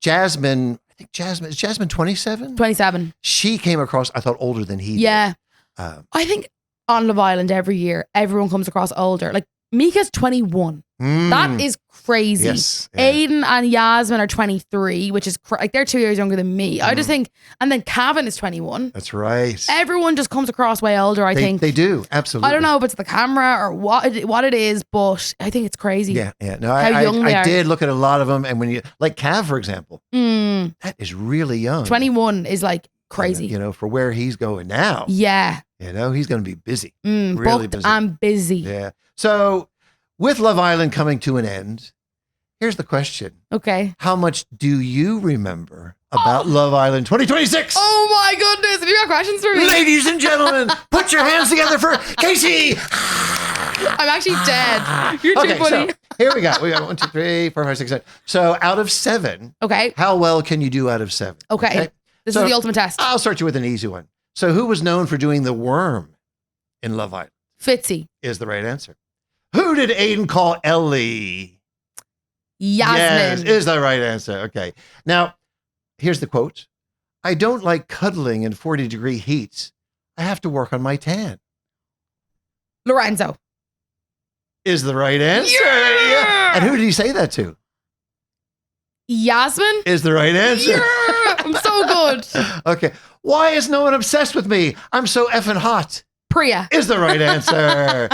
Jasmine, is Jasmine 27? 27. She came across, I thought, older than he Yeah. did. I think on Love Island every year, everyone comes across older. Like Mika's 21. That is crazy. Yes. Yeah. Aiden and Yasmin are 23, which is like they're 2 years younger than me. I just think, and then Kevin is 21. That's right. Everyone just comes across way older, I think. They do, absolutely. I don't know if it's the camera or what it is, but I think it's crazy. Yeah. No, How young they I are. did look at a lot of them, and when you, like Cav, for example, that is really young. 21 is like crazy. You know, for where he's going now. Yeah. You know, he's going to be busy. Really Really booked busy. and busy. Yeah. So, with Love Island coming to an end, here's the question. Okay. How much do you remember about Love Island 2026? Oh my goodness. Have you got questions for me? Ladies and gentlemen, put your hands together for Kasey. I'm actually dead. You're too funny. Here we go. We got 1, 2, 3, 4, 5, 6, 7. So out of 7, Okay. how well can you do out of 7? Okay. This is the ultimate test. I'll start you with an easy one. So who was known for doing the worm in Love Island? Fitzy. Is the right answer. Who did Aiden call Ellie? Yasmin. Yes, is the right answer. Okay. Now, here's the quote. I don't like cuddling in 40-degree heat. I have to work on my tan. Lorenzo. Is the right answer. Yeah! And who did he say that to? Yasmin. Is the right answer. Yeah! I'm so good. Okay. Why is no one obsessed with me? I'm so effing hot. Priya. Is the right answer.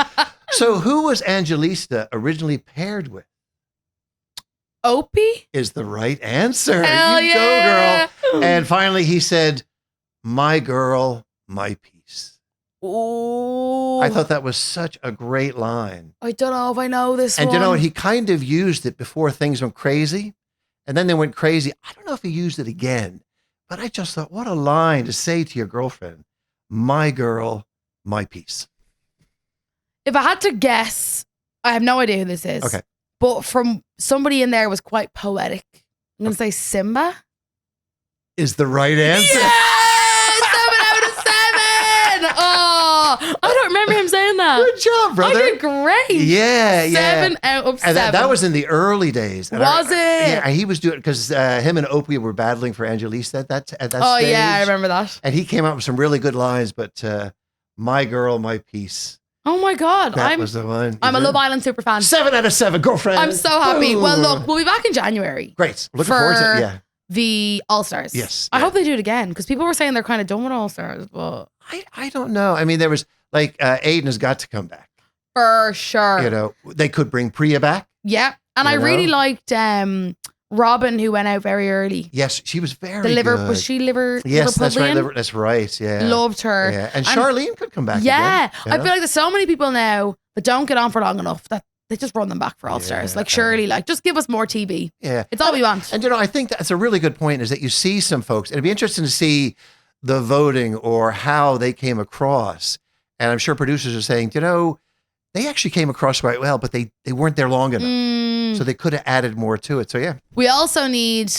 So who was Angelista originally paired with? Opie. Is the right answer. Hell you yeah. go, girl. And finally he said, my girl, my peace. Ooh. I thought that was such a great line. I don't know if I know this And one. you know what? He kind of used it before things went crazy. And then they went crazy. I don't know if he used it again, but I just thought, what a line to say to your girlfriend. My girl, my peace. If I had to guess, I have no idea who this is. Okay. But from somebody in there was quite poetic. I'm going to say Simba. Is the right answer. Yeah! 7 out of 7! Oh, I don't remember him saying that. Good job, brother. I did great. Yeah, yeah. 7 out of 7. And that was in the early days. And Was it? Yeah, he was doing it because him and Opie were battling for Angelisa at that Oh, stage. yeah, I remember that. And he came up with some really good lines, but my girl, my peace. Oh, my God. That was the one. I'm a Love Island super fan. 7 out of 7, girlfriend. I'm so happy. Ooh. Well, look, we'll be back in January. Great. Looking forward to it. Yeah. The All-Stars. Yes. I Yeah. hope they do it again because people were saying they're kind of done with All-Stars, but I don't know. I mean, there was like Aiden has got to come back. for sure. You know, they could bring Priya back. Yeah. And I You know? really liked Robin, who went out very early. Yes, she was very The liver good. was she liver? Yes, that's right. Liverpudlian? That's right. Yeah. Loved her. Yeah. And Charlene could come back. Yeah, again, I feel like there's so many people now that don't get on for long enough that they just run them back for All Stars. Yeah. Like Shirley, like just give us more TV. Yeah. It's all we want. And you know, I think that's a really good point is that you see some folks, and it'd be interesting to see the voting or how they came across. And I'm sure producers are saying, you know, they actually came across quite well, but they weren't there long enough. So they could have added more to it. So yeah. We also need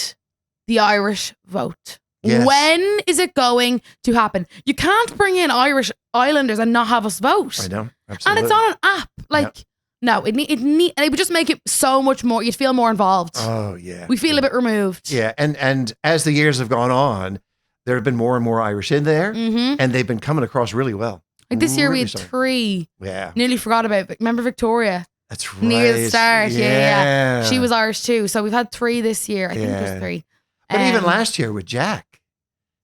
the Irish vote. Yes. When is it going to happen? You can't bring in Irish Islanders and not have us vote. I know. And Absolutely. it's on an app. Like, no, and it would just make it so much more. You'd feel more involved. Oh yeah. We feel a bit removed. Yeah. And as the years have gone on, there have been more and more Irish in there, Mm-hmm. and they've been coming across really well. Like this year we Really had so. 3. Yeah. Nearly forgot about it. Remember Victoria? That's right. Near the start. Yeah. She was Irish too. So we've had 3 this year. I think Yeah. there's 3. But even last year with Jack.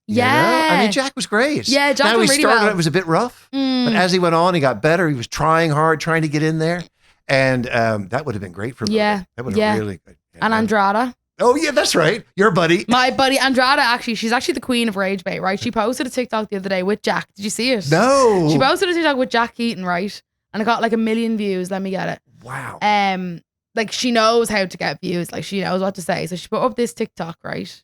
you know? Yeah. I mean, Jack was great. Yeah, Jack now went he really started, well. it was a bit rough, but as he went on, he got better. He was trying hard, trying to get in there. And that would have been great for me. Yeah. That would have Yeah. been really good. Yeah. And Andrada. Oh, yeah, that's right. Your buddy. My buddy Andrada, actually, she's actually the queen of rage bait, right? She posted a TikTok the other day with Jack. Did you see it? No. She posted a TikTok with Jack Keaton, right? And it got like 1 million views. Let me get it. Wow. Like she knows how to get views. Like she knows what to say. So she put up this TikTok, right?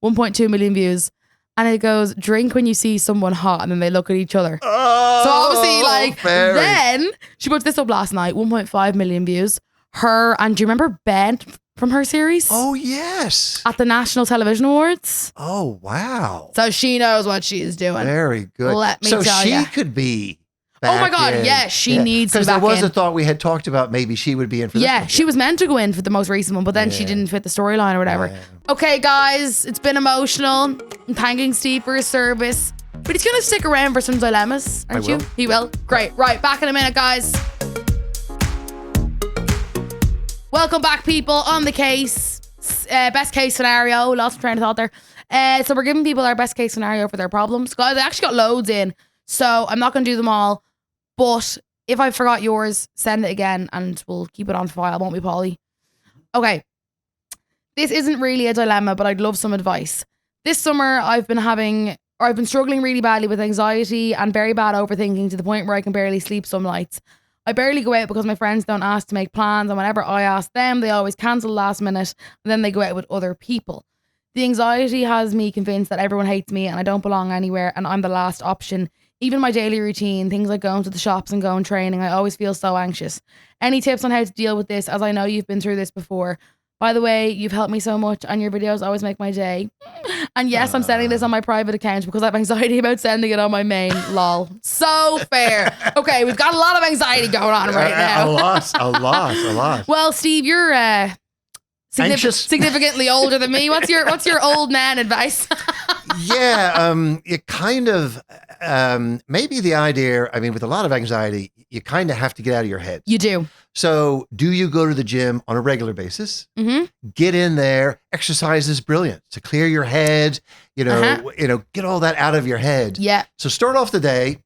1.2 million views. And it goes, drink when you see someone hot, and then they look at each other. Oh, So obviously, like, very. then she puts this up last night, 1.5 million views. Her, and do you remember Ben from her series? Oh, yes. At the National Television Awards. Oh, wow. So she knows what she is doing. Very good. Let me so tell she ya. could be Oh my back God, in. yeah, she needs to be Because there back was in. a thought we had talked about maybe she would be in for this Yeah, one. she was meant to go in for the most recent one, but then she Yeah. didn't fit the storyline or whatever. Yeah. Okay, guys, it's been emotional. I'm thanking Steve for his service, but he's going to stick around for some dilemmas, aren't I you? will. He will. Great. Right, back in a minute, guys. Welcome back, people, on the case. Best case scenario. Lost train of thought there. So we're giving people our best case scenario for their problems. Guys, I actually got loads in, so I'm not going to do them all. But if I forgot yours, send it again and we'll keep it on file, won't we, Polly? Okay. This isn't really a dilemma, but I'd love some advice. This summer, I've been struggling really badly with anxiety and very bad overthinking to the point where I can barely sleep some nights. I barely go out because my friends don't ask to make plans, and whenever I ask them, they always cancel last minute, and then they go out with other people. The anxiety has me convinced that everyone hates me and I don't belong anywhere and I'm the last option. Even my daily routine, things like going to the shops and going training, I always feel so anxious. Any tips on how to deal with this, as I know you've been through this before? By the way, you've helped me so much and your videos always make my day. And yes, I'm sending this on my private account because I have anxiety about sending it on my main. Lol. So fair. Okay, we've got a lot of anxiety going on right now. A lot. Well, Steve, you're significantly older than me. What's your old man advice? It kind of, maybe the idea, I mean, with a lot of anxiety, you kind of have to get out of your head. You do. So do you go to the gym on a regular basis? Mm-hmm. Get in there. Exercise is brilliant to clear your head, get all that out of your head. Yeah. So start off the day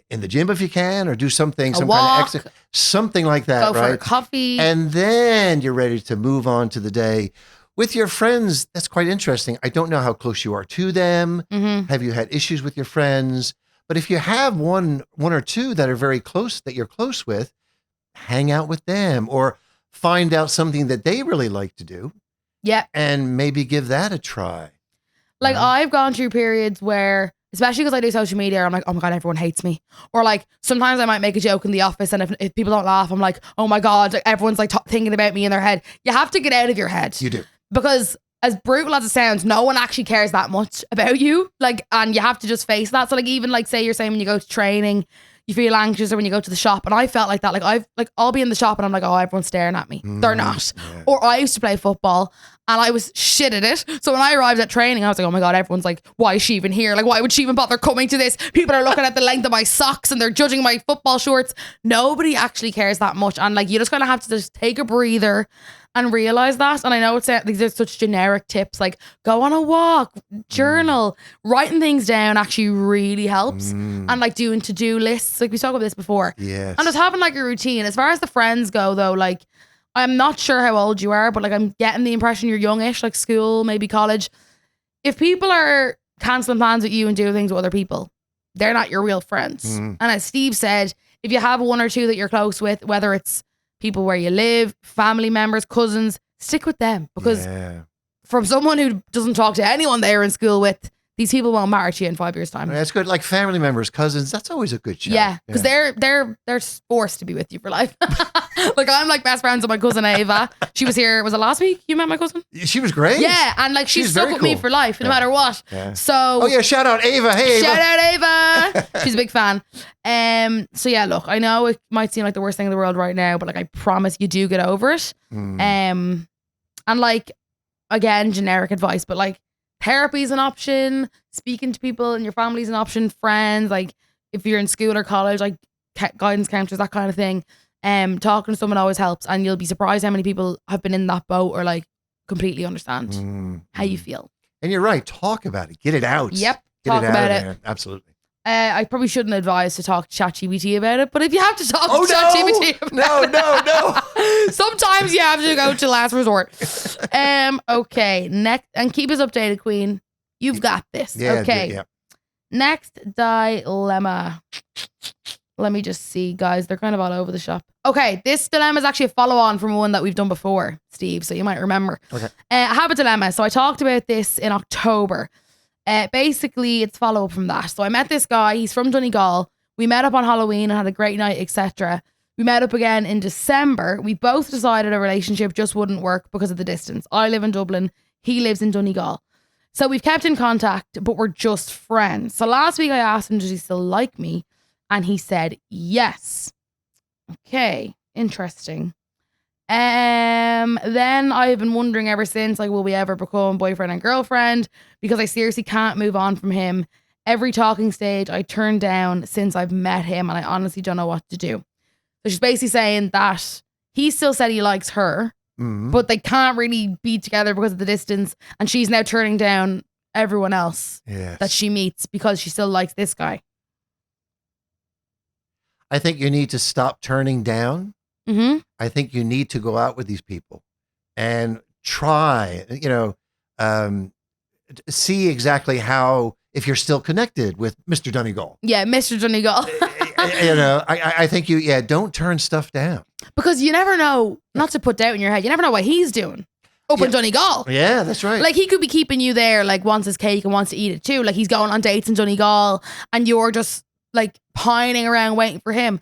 in the gym if you can, or do something, some walk, kind of exercise, something like that, go right? for a coffee. And then you're ready to move on to the day. With your friends, that's quite interesting. I don't know how close you are to them. Mm-hmm. Have you had issues with your friends? But if you have one or two that are very close, that you're close with, hang out with them or find out something that they really like to do. Yeah. And maybe give that a try. Like I've gone through periods where, especially because I do social media, I'm like, oh my God, everyone hates me. Or like sometimes I might make a joke in the office and if people don't laugh, I'm like, oh my God, everyone's like thinking about me in their head. You have to get out of your head. You do. Because as brutal as it sounds, no one actually cares that much about you. Like, and you have to just face that. So like, even like say you're saying when you go to training, you feel anxious, or when you go to the shop. And I felt like that. Like I'll be in the shop and I'm like, oh, everyone's staring at me. They're not. Yeah. Or I used to play football and I was shit at it. So when I arrived at training, I was like, oh my God, everyone's like, why is she even here? Like, why would she even bother coming to this? People are looking at the length of my socks and they're judging my football shorts. Nobody actually cares that much. And like, you just kind of have to just take a breather and realize that. And I know these are such generic tips, like go on a walk, journal, writing things down actually really helps. And like doing to-do lists, like we talked about this before. Yes. And just having like a routine. As far as the friends go though, like I'm not sure how old you are, but like I'm getting the impression you're youngish, like school, maybe college. If people are cancelling plans with you and doing things with other people, they're not your real friends. And as Steve said, if you have one or two that you're close with, whether it's people where you live, family members, cousins, stick with them. Because from someone who doesn't talk to anyone they're in school with, these people won't matter to you in 5 years' time. That's good. Like family members, cousins, that's always a good shout. Yeah, because they're forced to be with you for life. Like I'm like best friends with my cousin Ava. She was here, was it last week you met my cousin? She was great. Yeah, and like she's stuck with me for life, no matter what. Yeah. So shout out Ava. Hey Ava. Shout out Ava. She's a big fan. So yeah, look, I know it might seem like the worst thing in the world right now, but like I promise you do get over it. And like again, generic advice, but like therapy is an option, speaking to people in your family is an option, friends, like if you're in school or college, like guidance counselors, that kind of thing. Talking to someone always helps, and you'll be surprised how many people have been in that boat or like completely understand how you feel. And you're right, talk about it, get it out. Yep, talk about it. Absolutely. I probably shouldn't advise to talk to ChatGPT about it, but if you have to talk to ChatGPT about no. sometimes you have to go to last resort. Okay, next, and keep us updated, Queen. You've got this. Yeah, okay. Yeah. Next dilemma. Let me just see, guys. They're kind of all over the shop. Okay, this dilemma is actually a follow-on from one that we've done before, Steve, so you might remember. Okay. I have a dilemma. So I talked about this in October. Basically, it's follow-up from that. So I met this guy. He's from Donegal. We met up on Halloween and had a great night, etc. We met up again in December. We both decided a relationship just wouldn't work because of the distance. I live in Dublin. He lives in Donegal. So we've kept in contact, but we're just friends. So last week I asked him, does he still like me? And he said, yes. Okay, interesting. Then I've been wondering ever since, like, will we ever become boyfriend and girlfriend? Because I seriously can't move on from him. Every talking stage I turned down since I've met him, and I honestly don't know what to do. So she's basically saying that he still said he likes her, but they can't really be together because of the distance, and she's now turning down everyone else that she meets because she still likes this guy. I think you need to stop turning down. I think you need to go out with these people and try, see exactly how, if you're still connected with Mr. Donegal. Yeah, Mr. Donegal. I think don't turn stuff down. Because you never know, not to put doubt in your head, you never know what he's doing. up in Donegal. Yeah, that's right. Like he could be keeping you there, like wants his cake and wants to eat it too. Like he's going on dates in Donegal and you're just like pining around waiting for him.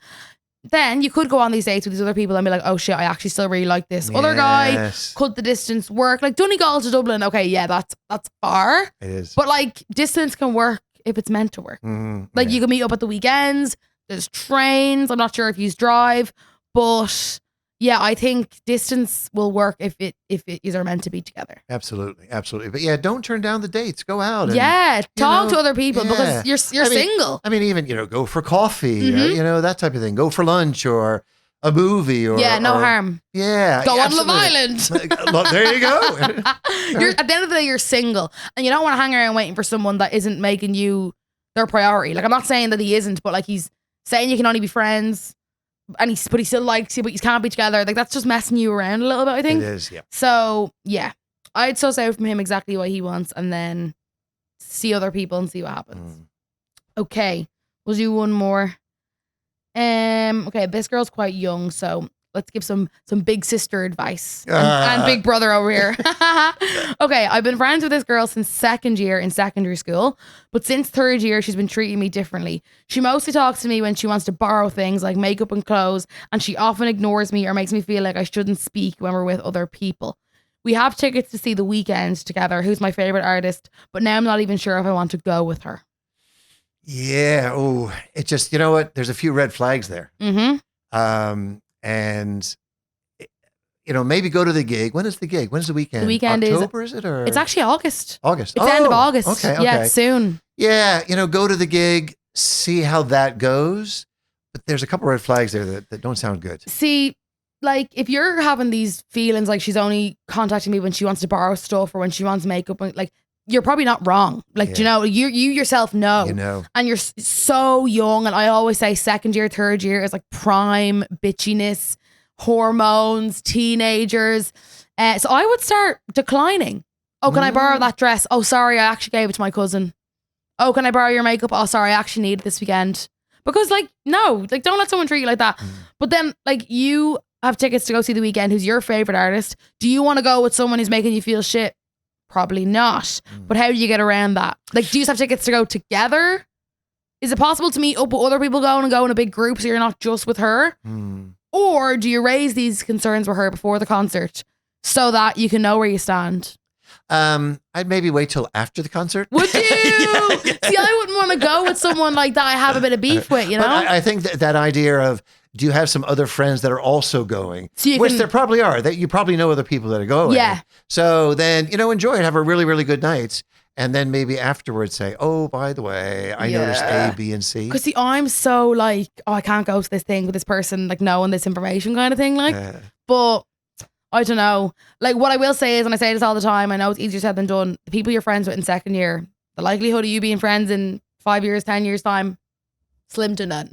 Then you could go on these dates with these other people and be like, oh shit, I actually still really like this other guy. Could the distance work? Like Donegal to Dublin, okay, yeah, that's far. It is. But like distance can work if it's meant to work. Like you can meet up at the weekends. There's trains. I'm not sure if you drive, but yeah, I think distance will work if it are meant to be together. Absolutely. But yeah, don't turn down the dates. Go out. And, talk to other people because you're single. I mean, even, go for coffee, or, that type of thing. Go for lunch or a movie or no harm. Yeah. Go on Love Island. There you go. At the end of the day, you're single and you don't want to hang around waiting for someone that isn't making you their priority. Like I'm not saying that he isn't, but like he's saying you can only be friends. And he still likes you, but you can't be together. Like that's just messing you around a little bit, I think. It is, yeah. So yeah, I'd suss out from him exactly what he wants, and then see other people and see what happens. Okay, we'll do one more. Okay, this girl's quite young, so let's give some big sister advice and big brother over here. Okay, I've been friends with this girl since second year in secondary school, but since third year, she's been treating me differently. She mostly talks to me when she wants to borrow things like makeup and clothes, and she often ignores me or makes me feel like I shouldn't speak when we're with other people. We have tickets to see The Weeknd together, who's my favorite artist, but now I'm not even sure if I want to go with her. Yeah. Oh, it just, you know what? There's a few red flags there. And maybe go to the gig. When is the gig? When's the weekend? The Weeknd October, is it? Or it's actually August. August. It's the end of August. Okay. Yeah, it's soon. Yeah, go to the gig, see how that goes. But there's a couple red flags there that don't sound good. See, like if you're having these feelings like she's only contacting me when she wants to borrow stuff or when she wants makeup, like you're probably not wrong. Like, you yourself know. And you're so young. And I always say second year, third year is like prime bitchiness, hormones, teenagers. So I would start declining. Oh, can I borrow that dress? Oh, sorry, I actually gave it to my cousin. Oh, can I borrow your makeup? Oh, sorry, I actually need it this weekend. Because no, don't let someone treat you like that. But then you have tickets to go see The Weeknd, who's your favorite artist. Do you want to go with someone who's making you feel shit? Probably not. But how do you get around that? Like, do you just have tickets to go together? Is it possible to meet up with other people going and go in a big group so you're not just with her? Or do you raise these concerns with her before the concert so that you can know where you stand? I'd maybe wait till after the concert. Would you? See, I wouldn't want to go with someone like that I have a bit of beef with, But I think that idea of, do you have some other friends that are also going? Which there probably are. That you probably know other people that are going. Yeah. So then, enjoy it. Have a really, really good night. And then maybe afterwards say, oh, by the way, I noticed A, B, and C. Because see, I'm so I can't go to this thing with this person, knowing this information kind of thing. But I don't know. What I will say is, and I say this all the time, I know it's easier said than done. The people you're friends with in second year, the likelihood of you being friends in 5 years, 10 years time, slim to none.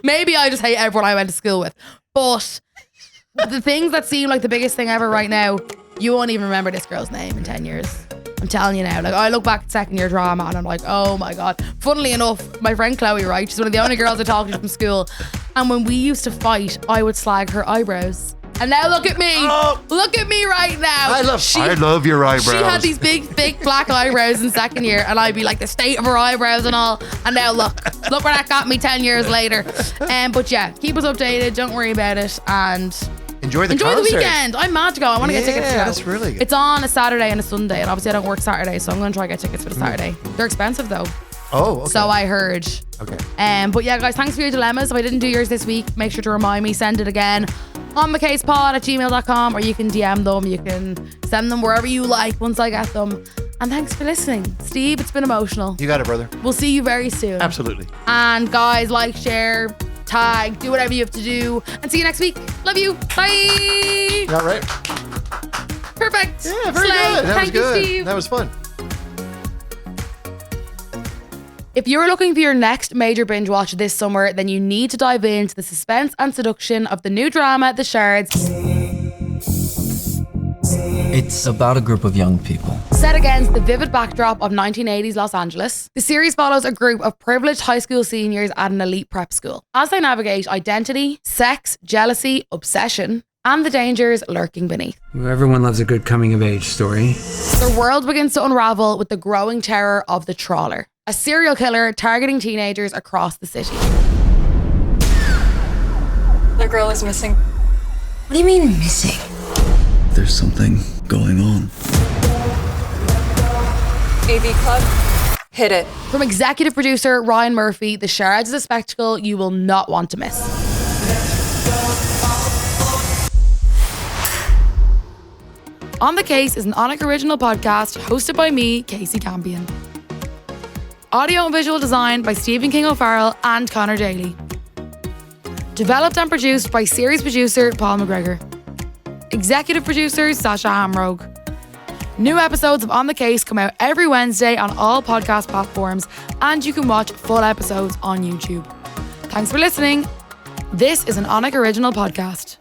Maybe I just hate everyone I went to school with. But the things that seem like the biggest thing ever right now, you won't even remember this girl's name in 10 years. I'm telling you now. I look back at second year drama and I'm like, oh my God. Funnily enough, my friend Chloe, right? She's one of the only girls I talked to from school. And when we used to fight, I would slag her eyebrows. And now look at me. Look at me right now. I love your eyebrows. She had these big, thick black eyebrows in second year. And I'd be like, the state of her eyebrows and all. And now look where that got me 10 years later. But yeah, keep us updated. Don't worry about it. And enjoy the weekend. I'm mad to go. I want to get tickets to go. Yeah, that's really good. It's on a Saturday and a Sunday. And obviously I don't work Saturday. So I'm going to try to get tickets for the Saturday. They're expensive though. Oh, okay. So I heard. Okay. But yeah, guys, thanks for your dilemmas. If I didn't do yours this week, make sure to remind me. Send it again on thecasepod@gmail.com, or you can DM them. You can send them wherever you like once I get them. And thanks for listening. Steve, it's been emotional. You got it, brother. We'll see you very soon. Absolutely. And guys, like, share, tag, do whatever you have to do. And see you next week. Love you. Bye. All right. Perfect. Yeah, very good. That was good. Thank you, Steve. That was fun. If you're looking for your next major binge watch this summer, then you need to dive into the suspense and seduction of the new drama, The Shards. It's about a group of young people. Set against the vivid backdrop of 1980s Los Angeles, the series follows a group of privileged high school seniors at an elite prep school. As they navigate identity, sex, jealousy, obsession, and the dangers lurking beneath. Everyone loves a good coming-of-age story. The world begins to unravel with the growing terror of the trawler, a serial killer targeting teenagers across the city. The girl is missing. What do you mean missing? There's something going on. AV Club, hit it. From executive producer Ryan Murphy, The Shards is a spectacle you will not want to miss. On the Case is an Onyx original podcast hosted by me, Kasey Campion. Audio and visual design by Stephen King O'Farrell and Connor Daly. Developed and produced by series producer Paul McGregor. Executive producer Sasha Hamrogue. New episodes of On the Case come out every Wednesday on all podcast platforms, and you can watch full episodes on YouTube. Thanks for listening. This is an Onyx original podcast.